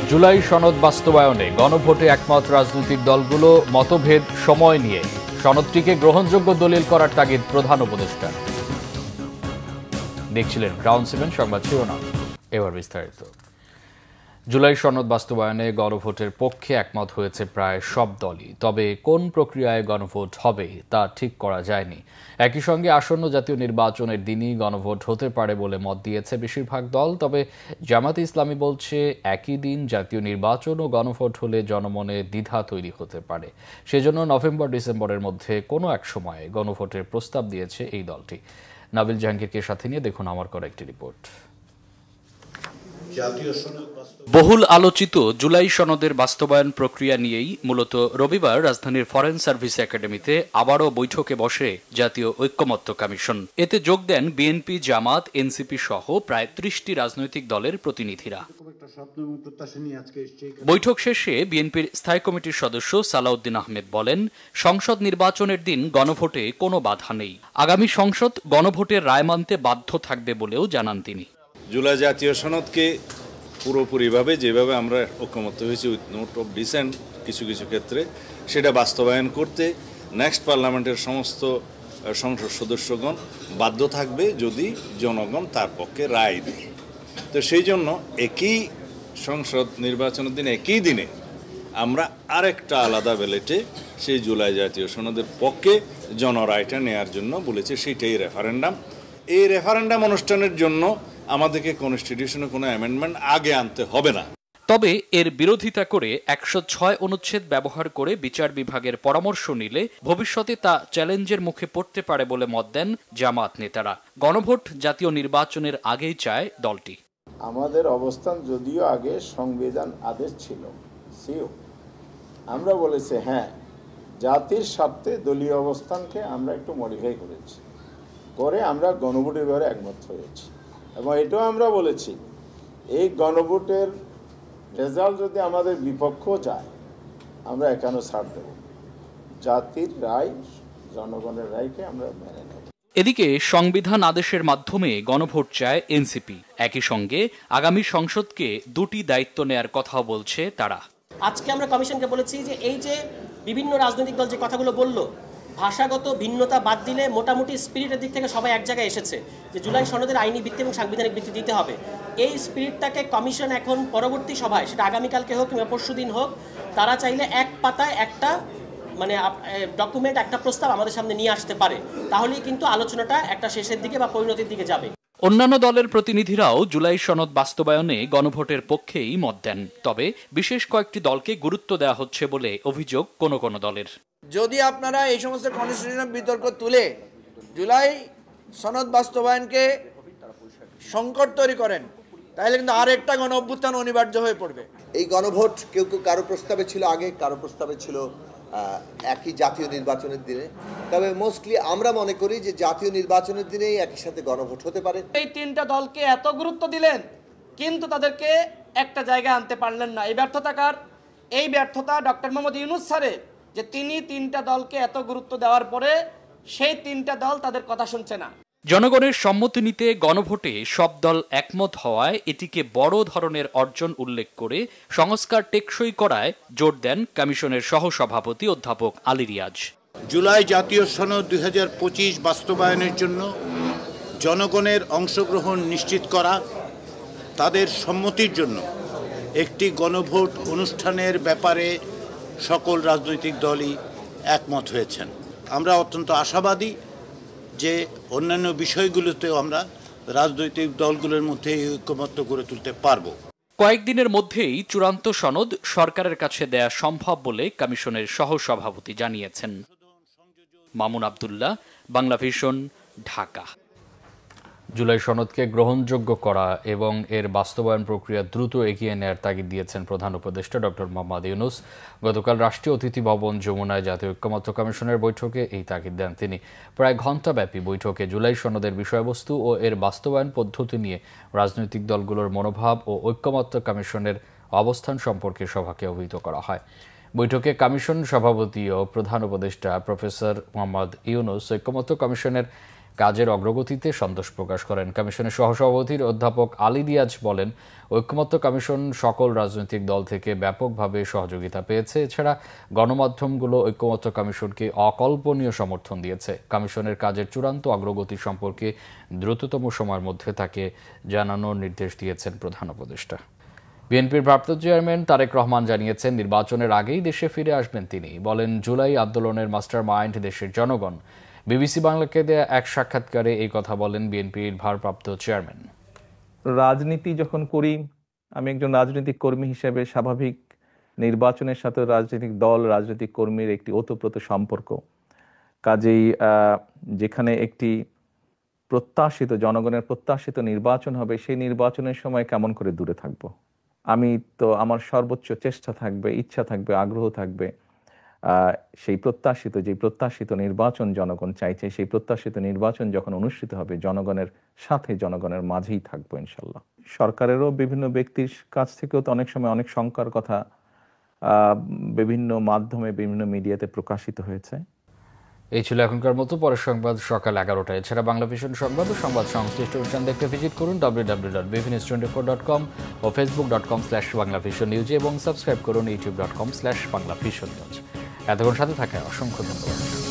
জুলাই সনদ বাস্তবায়নে গণভোটে একমত রাজনৈতিক দলগুলো মতভেদ সময় নিয়ে সনদটিকে গ্রহণযোগ্য দলিল করার তাগিদ প্রধান উপদেষ্টা। দেখছিলেন গ্রাউন্ড 7 সংবাদ শিরোনাম, এবার বিস্তারিত। জুলাই সনদ বাস্তবায়নে গণভোটের পক্ষে একমত হয়েছে প্রায় সব দলই, তবে কোন প্রক্রিয়ায় গণভোট হবে তা ঠিক করা যায়নি। একই সঙ্গে আসন্ন জাতীয় নির্বাচনের দিনই গণভোট হতে পারে বলে মত দিয়েছে বেশিরভাগ দল। তবে জামায়াতে ইসলামী বলছে একই দিন জাতীয় নির্বাচন ও গণভোট হলে জনমনে দ্বিধা তৈরি হতে পারে। সেজন্য নভেম্বর-ডিসেম্বরের মধ্যে কোনো এক সময়ে গণভোটের প্রস্তাব দিয়েছে এই দলটি। নাবিল জাহাঙ্গীরকে সাথে নিয়ে দেখুন আমার করা একটি রিপোর্ট। বহুল আলোচিত জুলাই সনদের বাস্তবায়ন প্রক্রিয়া নিয়েই মূলত রবিবার রাজধানীর ফরেন সার্ভিস একাডেমিতে আবারও বৈঠকে বসে জাতীয় ঐক্যমত্য কমিশন। এতে যোগ দেন বিএনপি, জামাত, এনসিপি সহ প্রায় 30টি রাজনৈতিক দলের প্রতিনিধিরা। বৈঠক শেষে বিএনপির স্থায়ী কমিটির সদস্য সালাউদ্দিন আহমেদ বলেন, সংসদ নির্বাচনের দিন গণভোটে কোনো বাধা নেই। আগামী সংসদ গণভোটের রায় মানতে বাধ্য থাকবে বলেও জানান তিনি। জুলাই জাতীয় সনদকে পুরোপুরিভাবে যেভাবে আমরা ঐক্যমত্য হয়েছি উইথ নোট অফ ডিসেন্ট কিছু কিছু ক্ষেত্রে সেটা বাস্তবায়ন করতে নেক্সট পার্লামেন্টের সমস্ত সংসদ সদস্যগণ বাধ্য থাকবে যদি জনগণ তার পক্ষে রায় দেয়। তো সেই জন্য একই সংসদ নির্বাচনের দিন একই দিনে আমরা আরেকটা আলাদা ব্যালেটে সেই জুলাই জাতীয় সনদের পক্ষে জনরায়টা নেওয়ার জন্য বলেছে, সেটাই রেফারেন্ডাম। এই রেফারেন্ডাম অনুষ্ঠানের জন্য আমাদেরকে কনস্টিটিউশনে কোনো অ্যামেন্ডমেন্ট আগে আনতে হবে না। তবে এর বিরোধিতা করে 106 অনুচ্ছেদ ব্যবহার করে বিচার বিভাগের পরামর্শ নিলে ভবিষ্যতে তা চ্যালেঞ্জের মুখে পড়তে পারে বলে মত দেন জামাত নেতারা। গণভোট জাতীয় নির্বাচনের আগেই চায় দলটি। আমাদের অবস্থান যদিও আগে সংবিধান আদেশ ছিল, আমরা বলেছি হ্যাঁ, জাতির স্বার্থে দলীয় অবস্থানকে আমরা একটু মডিফাই করেছি, করে আমরা গণভোটের ব্যাপারে একমত হয়েছি। এবং এটাও আমরা বলেছি, এই গণভোটের রেজাল্ট যদি আমাদের বিপক্ষ যায় আমরা এখানে ছাড় দেব। জাতির রায়, জনগণের রায়কে আমরা মেনে নেব। এদিকে সংবিধান আদেশের মাধ্যমে গণভোট চায় এনসিপি। একই সঙ্গে আগামী সংসদকে দুটি দায়িত্ব নেয়ার কথাও বলছে তারা। আজকে আমরা কমিশনকে বলেছি যে এই যে বিভিন্ন রাজনৈতিক দল যে কথাগুলো বলল, ভাষাগত ভিন্নতা বাদ দিলে মোটামুটি স্পিরিটের দিক থেকে সবাই এক জায়গায় এসেছে যে জুলাই সনদের আইনি ভিত্তি এবং সাংবিধানিক ভিত্তি দিতে হবে। এই স্পিরিটটাকে কমিশন এখন পরবর্তী সভায়, সেটা আগামীকালকে হোক কিংবা পরশু দিন হোক, তারা চাইলে এক পাতায় একটা ডকুমেন্ট, একটা প্রস্তাব আমাদের সামনে নিয়ে আসতে পারে। তাহলেই কিন্তু আলোচনাটা একটা শেষের দিকে বা পরিণতির দিকে যাবে। অন্যান্য দলের প্রতিনিধিরাও জুলাই সনদ বাস্তবায়নে গণভোটের পক্ষেই মত দেন। তবে বিশেষ কয়েকটি দলকে গুরুত্ব দেওয়া হচ্ছে বলে অভিযোগ কোনো কোনো দলের। যদি আপনারা এই সমস্ত কনস্টিটিউশনাল বিতর্ক তুলে জুলাই সনদ বাস্তবায়নকে সংকট তৈরি করেন, তাহলে কিন্তু আর একটা গণ অভ্যুত্থান অনিবার্য হয়ে পড়বে। এই গণভোট কেউ কেউ কারো প্রস্তাবে ছিল আগে, কারো প্রস্তাবে ছিল একই জাতীয় নির্বাচনের দিনে। তবে মোস্টলি আমরা মনে করি যে জাতীয় নির্বাচনের দিনেই একই সাথে গণভোট হতে পারে। এই তিনটা দলকে এত গুরুত্ব দিলেন কিন্তু তাদেরকে একটা জায়গায় আনতে পারলেন না। এই ব্যর্থতা ডক্টর মোহাম্মদ ইউনূস স্যারের, যে তিনি তিনটা দলকে এত গুরুত্ব দেওয়ার পরে সেই তিনটা দল তাদের কথা শুনছে না। জনগণের সম্মতি নিতে গণভোটে সব দল একমত হওয়ায় এটিকে বড় ধরনের অর্জন উল্লেখ করে সংস্কার টেকসই করায় জোর দেন কমিশনের সহসভাপতি অধ্যাপক আলী রিয়াজ। জুলাই জাতীয় সনদ 2025 বাস্তবায়নের জন্য জনগণের অংশগ্রহণ নিশ্চিত করা, তাদের সম্মতির জন্য একটি গণভোট অনুষ্ঠানের ব্যাপারে সকল রাজনৈতিক দলই একমত হয়েছেন। আমরা অত্যন্ত আশাবাদী যে অন্যান্য বিষয়গুলোতেও আমরা রাজনৈতিক দলগুলোর মধ্যে ঐক্যমত্য গড়ে তুলতে পারব। কয়েকদিনের মধ্যেই চূড়ান্ত সনদ সরকারের কাছে দেয়া সম্ভব বলে কমিশনের সহসভাপতি জানিয়েছেন। মামুন আব্দুল্লাহ, বাংলাভিশন, ঢাকা। জুলাই সনদকে গ্রহণযোগ্য করা এবং এর বাস্তবায়ন প্রক্রিয়া দ্রুত এগিয়ে নেয়ার তাগিদ দিয়েছেন প্রধান উপদেষ্টা ডক্টর মোহাম্মদ ইউনূস। গতকাল রাষ্ট্রীয় অতিথি ভবন যমুনায় জাতীয় ঐক্যমত্য কমিশনের বৈঠকে এই তাগিদ দেন তিনি। প্রায় ঘণ্টাব্যাপী বৈঠকে জুলাই সনদের বিষয়বস্তু ও এর বাস্তবায়ন পদ্ধতি নিয়ে রাজনৈতিক দলগুলোর মনোভাব ও ঐক্যমত্য কমিশনের অবস্থান সম্পর্কে সভাকে অবহিত করা হয়। বৈঠকে কমিশন সভাপতি ও প্রধান উপদেষ্টা প্রফেসর মোহাম্মদ ইউনূস ঐক্যমত্য কমিশনের কাজের অগ্রগতিতে সন্তোষ প্রকাশ করেন। কমিশনের সহসভাপতি অধ্যাপক আলী রিয়াজ বলেন, ঐকমত্য কমিশন সকল রাজনৈতিক দল থেকে ব্যাপকভাবে সহযোগিতা পেয়েছে। এছাড়া গণমাধ্যমগুলো ঐকমত্য কমিশনকে অকল্পনীয় সমর্থন দিয়েছে। কমিশনের কাজের চূড়ান্ত অগ্রগতি সম্পর্কে দ্রুততম সময়ের মধ্যে তাকে জানানোর নির্দেশ দিয়েছেন প্রধান উপদেষ্টা। বিএনপির ভারপ্রাপ্ত চেয়ারম্যান তারেক রহমান জানিয়েছেন, নির্বাচনের আগেই দেশে ফিরে আসবেন তিনি। বলেন, জুলাই আন্দোলনের মাস্টার মাইন্ড দেশের জনগণ। বিবিসি বাংলাকে দেয়া এক সাক্ষাৎকারে এই কথা বলেন বিএনপির ভারপ্রাপ্ত চেয়ারম্যান। রাজনীতি যখন করি, আমি একজন রাজনৈতিক কর্মী হিসেবে স্বাভাবিক নির্বাচনের সাথে রাজনৈতিক দল, রাজনৈতিক কর্মীর একটি ওতপ্রোত সম্পর্ক। কাজেই যেখানে একটি প্রত্যাশিত, জনগণের প্রত্যাশিত নির্বাচন হবে, সেই নির্বাচনের সময় কেমন করে দূরে থাকব? আমি তো, আমার সর্বোচ্চ চেষ্টা থাকবে, ইচ্ছা থাকবে, আগ্রহ থাকবে সেই প্রত্যাশিত নির্বাচন জনগণ চাইছে, সেই প্রত্যাশিত নির্বাচন যখন অনুষ্ঠিত হবে জনগণের সাথে, জনগণের মাঝেই থাকবো ইনশাল্লাহ। সরকারেরও বিভিন্ন ব্যক্তির কাছ থেকেও তো অনেক সময় অনেক শঙ্কার কথা বিভিন্ন মাধ্যমে, বিভিন্ন মিডিয়াতে প্রকাশিত হয়েছে। এই ছিল এখনকার মতো। পরের সংবাদ সকাল 11টায়। এছাড়া বাংলা ভিশন সংবাদ ও সংবাদ সংশ্লিষ্ট অনুষ্ঠান দেখতে ভিজিট করুন www.bvnews24.com ও facebook.com/banglavisionnews এবং সাবস্ক্রাইব করুন youtube.com/banglavisionnews। এতক্ষণ সাথে থাকায় অসংখ্য ধন্যবাদ।